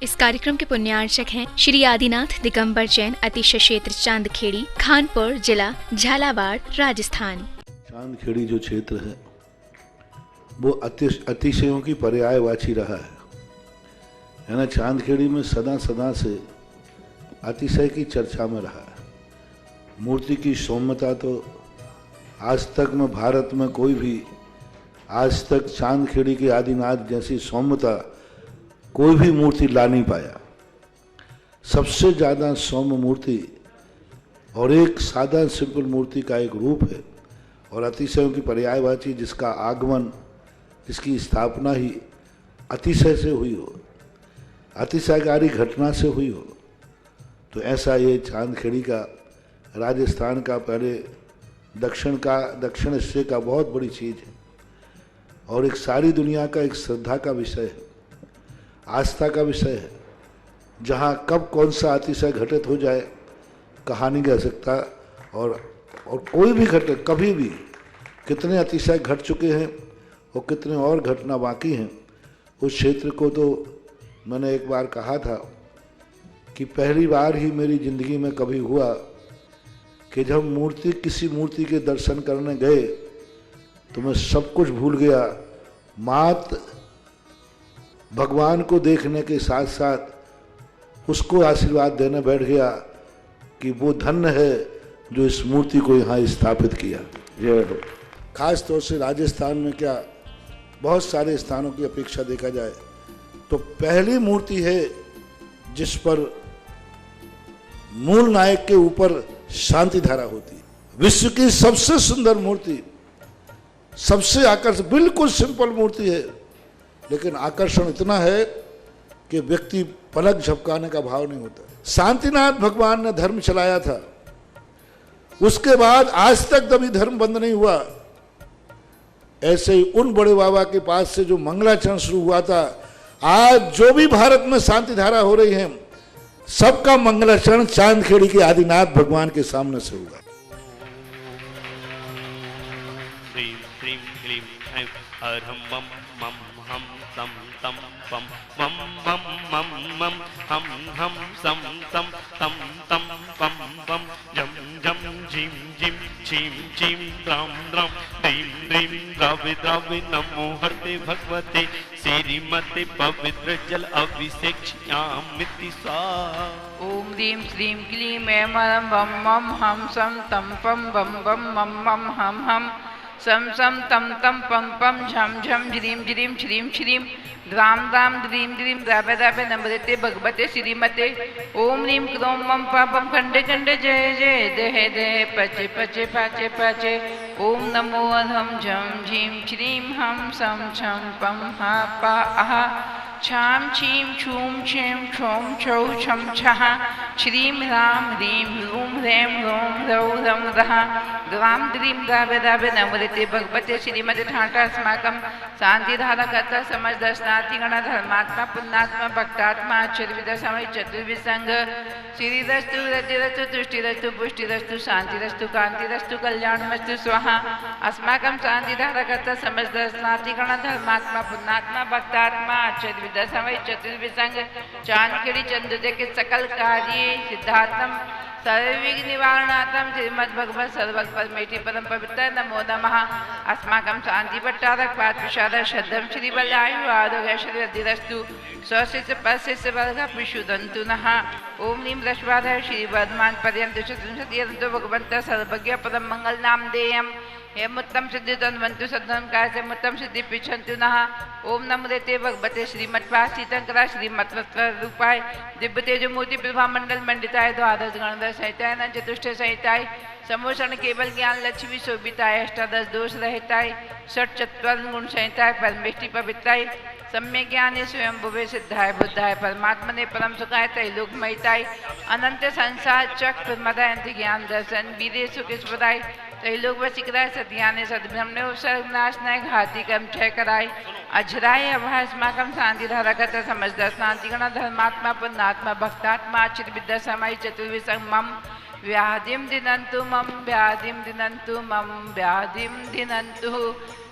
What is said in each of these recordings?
इस कार्यक्रम के पुण्यार्चक हैं श्री आदिनाथ दिगंबर जैन अतिशय क्षेत्र चांदखेड़ी, खानपुर जिला, झालावाड़, राजस्थान। चांदखेड़ी जो क्षेत्र है वो अतिशयों की पर्यायवाची रहा है ना। चांदखेड़ी में सदा सदा से अतिशय की चर्चा में रहा है। मूर्ति की सौम्यता तो आज तक में भारत में कोई भी आज तक चांदखेड़ी के आदिनाथ जैसी सौम्यता कोई भी मूर्ति ला नहीं पाया। सबसे ज़्यादा सौम्य मूर्ति और एक सादा सिंपल मूर्ति का एक रूप है और अतिशयों की पर्यायवाची जिसका आगमन, जिसकी स्थापना ही अतिशय से हुई हो, अतिशयकारी घटना से हुई हो, तो ऐसा ये चांदखेड़ी का राजस्थान का पहले दक्षिण हिस्से का बहुत बड़ी चीज़ है और एक सारी दुनिया का एक श्रद्धा का विषय है, आस्था का विषय है। जहाँ कब कौन सा अतिशय घटित हो जाए कहा नहीं जा सकता और कोई भी घटे कभी भी कितने अतिशय घट चुके हैं और कितने और घटना बाकी हैं। उस क्षेत्र को तो मैंने एक बार कहा था कि पहली बार ही मेरी ज़िंदगी में कभी हुआ कि जब किसी मूर्ति के दर्शन करने गए तो मैं सब कुछ भूल गया। मात भगवान को देखने के साथ साथ उसको आशीर्वाद देने बैठ गया कि वो धन्य है जो इस मूर्ति को यहाँ स्थापित किया। खास तौर से राजस्थान में क्या बहुत सारे स्थानों की अपेक्षा देखा जाए तो पहली मूर्ति है जिस पर मूल नायक के ऊपर शांति धारा होती है। विश्व की सबसे सुंदर मूर्ति, सबसे आकर्षक, बिल्कुल सिंपल मूर्ति है लेकिन आकर्षण इतना है कि व्यक्ति पलक झपकाने का भाव नहीं होता। शांतिनाथ भगवान ने धर्म चलाया था, उसके बाद आज तक कभी धर्म बंद नहीं हुआ। ऐसे ही उन बड़े बाबा के पास से जो मंगलाचरण शुरू हुआ था, आज जो भी भारत में शांति धारा हो रही है सबका मंगलाचरण चांदखेड़ी के आदिनाथ भगवान के सामने से हुआ। हम सम तम पम मम मम मम मम हम सम तम तम तम पम पम जम जम झिम झिम झिम झिम द्राम द्राम द्रीम द्रीम द्रावे द्रावे नमो हरते भगवते श्रीमते पवित्र जल अभिषेक्ष्यामिति सा। ओम ह्रीं श्रीं क्लीं ऐं मं बम मम हम सम तम पम बम बम मम मम हम सम सम तम तम पम पम झम झम झ्रीं झ्रीं श्रीं श्रीं द्राम द्राम द्रीं द्रीं द्रावे द्रावे नमृते भगवते श्रीमते। ओम ह्रीं क्रों मम पापम खंडे खंडे जय जय देहे देहे पचे पचे पाचे पाचे। ओम नमो अधम झम झीं श्रीं हम सम छम पम हा पा आहा छाम छीम छूम छेम छौम छौ छम छहा श्रीं ह्रां ह्रीं ह्रूं ह्रैं ह्रौं ह्रौं रं रहा द्रां द्रीं द्रावे द्रावे नमृते भगवते श्रीमते ठाटा अस्माकं शांतिधारा कर्ता समझ दर्शनार्थी गण धर्मात्मा पुण्यात्मा भक्तात्मा आश्चर्यविद समय चतुर्विसंग श्रीरस्तु रतिरस्तु तुष्टिरस्तु पुष्टिरस्तु शांतिरस्तु कांतिरस्तु कल्याणमस्तु स्वाहा। अस्माकं शांतिधारा कर्ता समझ दर्शनार्थी गण धर्मात्मा पुण्यात्मा भक्तात्मा आश्चर्यविद समय चतुर्विसंग चांदखेड़ी चंद्रोदय के सकल कार्य सिद्धार्थम सर्वविघ्न निवारणार्थम श्रीमद् भगवत सर्वग परमेष्टि परम पवित्र नमो नमः। अस्माकं शांति भट्टारक पाद विशारद श्रद्धम श्री बलायु आरोग्य श्रीरस्तु स्वशिष्य परशिष्य वर्ग विशुद्धन्तु नः। ओम ह्रीं लक्ष्मीधर श्री वर्धमान पर्यंत चतुर्विंशति भगवंत सर्वज्ञ परम मंगल नाम देयम हेमुत्तम सिद्धि तन्वन्तु सद्धम काय से मुत्तम सिद्धि पिछन्तु नः। ओम नमोते भगवते श्रीमत्पासीतंकरा श्रीमत्वरूपाय दिव्य तेज मूर्ति प्रभा मंडल मंडिताय द्वादश गणदश सहिताय न चतुष्ट सहिताय समोषण केवल ज्ञान लक्ष्मी शोभिताय अष्टादश दोष रहताय षट चत्वार गुण सहिताय परमेष्टि पवित्राय सम्य ज्ञाने स्वयं भुवे सिद्धाय बुद्धाय परमात्मने परम सुखाय त्रैलोक महिताय अनंत संसार चक्र मदयंत ज्ञान दर्शन वीरे सुखदाय त्रैलोक वशिकराय सत्याने सद्भ्रमणे सर्वनाशनाय घाती कर्म क्षय कराय अजराय अभास्माकं शांतिधारा कर्ता समझ दर्शनार्थी गण धर्मात्मा पुण्यात्मा भक्तात्मा आश्चर्यविद्या समय चतुर्विसंग मम व्याधिं दिनन्तु मम व्याधिं दिनन्तु मम व्याधिं दिनन्तु।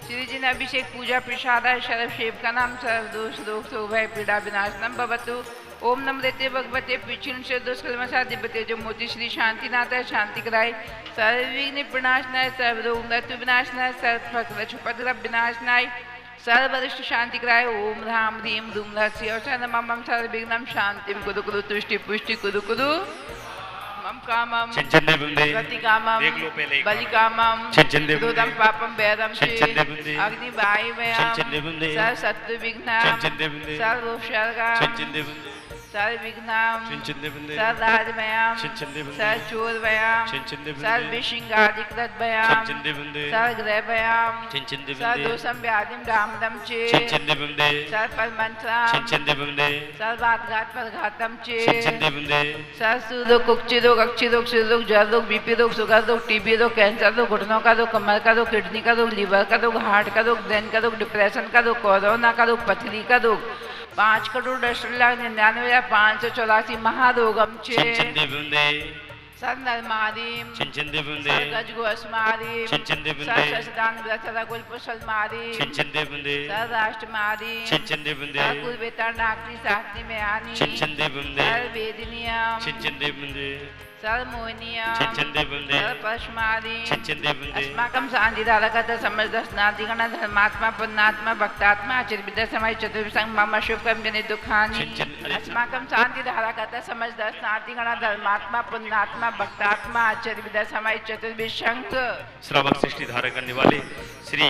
श्री जी ने अभिषेक पूजा प्रसाद शरभ सेवका नाम सर्वदोष रोग से उभय पीड़ा विनाशनम भवतु। ओम नमस्ते भगवते पिछुन से दुष्कर्मसा दिव्यते जो मोती श्री शांतिनाथ शांति कराय सर्वविघ्न विनाशनाय सर्वरोग मृत्यु विनाशनाय सर्वपद्र विनाशनाय सर्वरिष्ट शांति कराय ओम राम ह्रीम धूम रस्य मम सर्वविघ्नं शांतिम कुरु कुरु तुष्टि पुष्टि कुरु कुरु मम कामम गति कामम बलि कामम क्रोधम पापम वैरम अग्नि वायु वयम सर्व शत्रु विघ्नम सर्व उपसर्गम सर्व विघ्नम सर्व राजमयम सर्व चोर वयम सर्व विशिंगादिकृत वयम सर्व ग्रह वयम सर्व दोषम व्याधिम डामदम चे सर्व परमंत्रम सर्व आघात परघातम चे सर्व सुरोग कुक्षि रोग अक्षि रोग सिर रोग जल रोग बीपी रोग शुगर रोग टीबी रोग कैंसर रोग घुटनों का रोग कमर का रोग किडनी का रोग लीवर का रोग हार्ट का रोग ब्रेन का रोग डिप्रेशन का रोग कोरोना का रोग पथरी का रोग 5,10,99,584 महारोगम चे सर्वनरमारीम सर्वगजगोस्मारीम सर्वशस्तान व्रतरगुलपुसलमारीम सर्वराष्ट्रमारीम सर्वकुलवेतानाग्नि साहनी में आनी सर्ववेदिनियम सर्वमोहनीयम सर्वपशुमारीम अस्माकं शान्तिधारकः समजदस्नादिगण धर्मात्मा पुण्यात्मा भक्तात्मा आचर्यविद्या समय चतुर्विंशं मम शुभकं जनि दुःखानि अस्माकं शान्तिधारकः समजदस्नादिगण धर्मात्मा पुण्यात्मा भक्तात्मा आचर्यविद्या समय चतुर्विंशं श्रावक सृष्टि धारण करने वाले श्री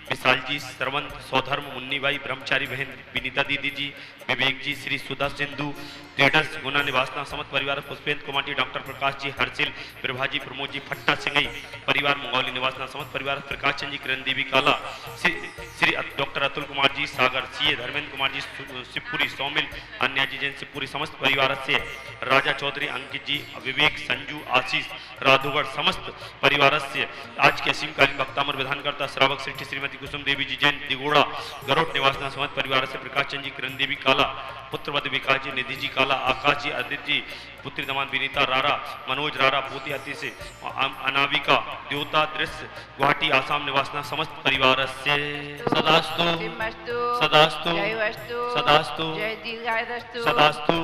विशाल जी, श्रवंत, सौधर्म, मुन्नीबाई, ब्रह्मचारी बहन विनीता दीदी जी, विवेक जी, श्री सुधा सिंधु ट्रेडर्स गुना निवासना समस्त परिवार, पुष्पेंद्र कुमार जी, डॉक्टर प्रकाश जी, हर्षिल, प्रभा जी, प्रमोद जी, फट्टा सिंगई परिवार, मंगौली निवासना समस्त परिवार, प्रकाश चंद जी, किरण देवी काला, श्री डॉक्टर अतुल कुमार जी, सागर सीए, धर्मेंद्र कुमार जी, शिवपुरी, सौमिल, अन्या जी जैन शिवपुरी समस्त परिवार से, राजा चौधरी, अंकित जी, विवेक, संजू, आशीष, राधुगढ़ समस्त परिवार से आज के असीमकालीन वक्तामर विधानकर्ता श्रावक सृष्टि श्रीमती कुसुम देवी जी जैन दिगोड़ा गरोट निवासना समस्त परिवार से, प्रकाश चंद जी, किरण देवी काला, पुत्रवध विकास जी, निधि जी काला, आकाश जी, आदित्य जी, पुत्री दमान विनीता रारा, मनोज रारा, पोती हाथी से, अनाविका, द्योता दृश्य गुवाहाटी आसाम निवासना समस्त परिवार से सदास्तु सदास्तु सदास्तु सदास्तु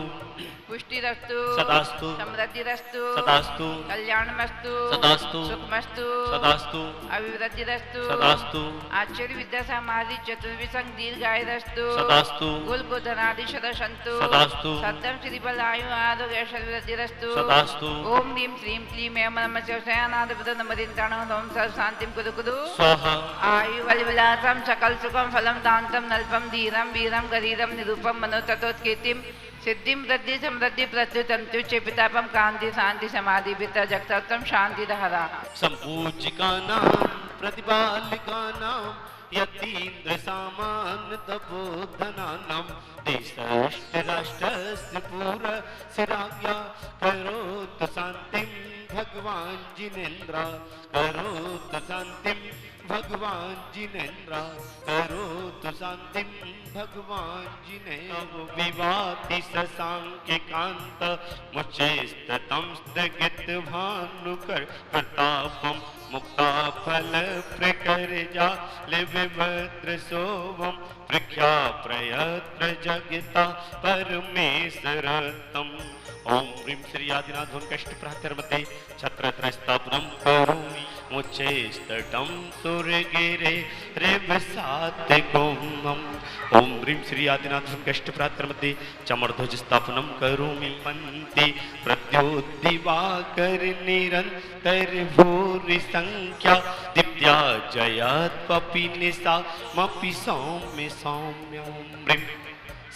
पुष्टिरस्तु सदास्तु समृद्धिरस्तु सदास्तु कल्याणमस्तु सदास्तु सुखमस्तु सदास्तु अभिवृद्धिरस्तु सदास्तु आचार्य विद्या समाधि चतुर्विंशं दीर्घायुरस्तु सदास्तु कुल गोधनादि सदसंतु सदास्तु सत्यम श्री बलायु आरोग्य ऐश्वर्यवृद्धिरस्तु सदास्तु ओम ह्रीं श्रीं क्लीं ऐं नमः शिवाय नमदिन कारणं सर्व शांतिं कुरु कुरु स्वाहा आयु बलविलासं सकल सुखम फलम दान्तं नल्पम धीरम वीरम गरीरम निरूपम मनोतत्वोत्केतिम सिद्धिं वृद्धि समृद्धि प्रत्युतंतु चेपितापम कांति शांति समाधि वित्त जगतम शांति धारा संपूजिकानां प्रतिपालिकानां यतीन्द्र सामान्य तपोधनानां देशराष्ट्र राष्ट्रस्य पूरा सिराज्ञा करोतु शांतिं भगवान जिनेन्द्र करोतु शांतिं भगवान जिनेन्द्र करोतु शांतिं भगवान जिनेन्द्र विवाति शशांक कांत मुचेस्ततं स्थगित भानुकर प्रतापं मुक्ता फल प्रकर्जा लिविभद्र शोभम प्रख्या प्रयत्र जगता परमेश्वरतम ओम ह्रीं श्री आदिनाथ कष्ट प्रातर्मते छत्रत्रस्तापनं करोमि मुचेस्तटं सुरगिरे रेवसात्कोमम् ओम ह्रीं श्री आदिनाथ कष्ट प्रातर्मते चमरध्वज स्थापनं करोमि पंक्ति प्रद्योद्दिवाकर निरंतर भूरि संख्या दिव्या जयत्वपि निशा मपि सौम्य सौम्य ओम ह्रीं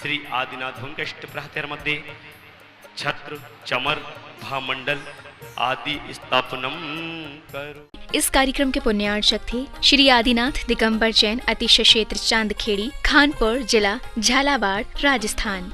श्री आदिनाथ कष्ट प्रातर्मते छत्र चमर भामंडल आदि स्थापनम करो। इस कार्यक्रम के पुण्यार्चक थे श्री आदिनाथ दिगंबर जैन अतिशय क्षेत्र चांदखेड़ी, खानपुर जिला, झालावाड़, राजस्थान।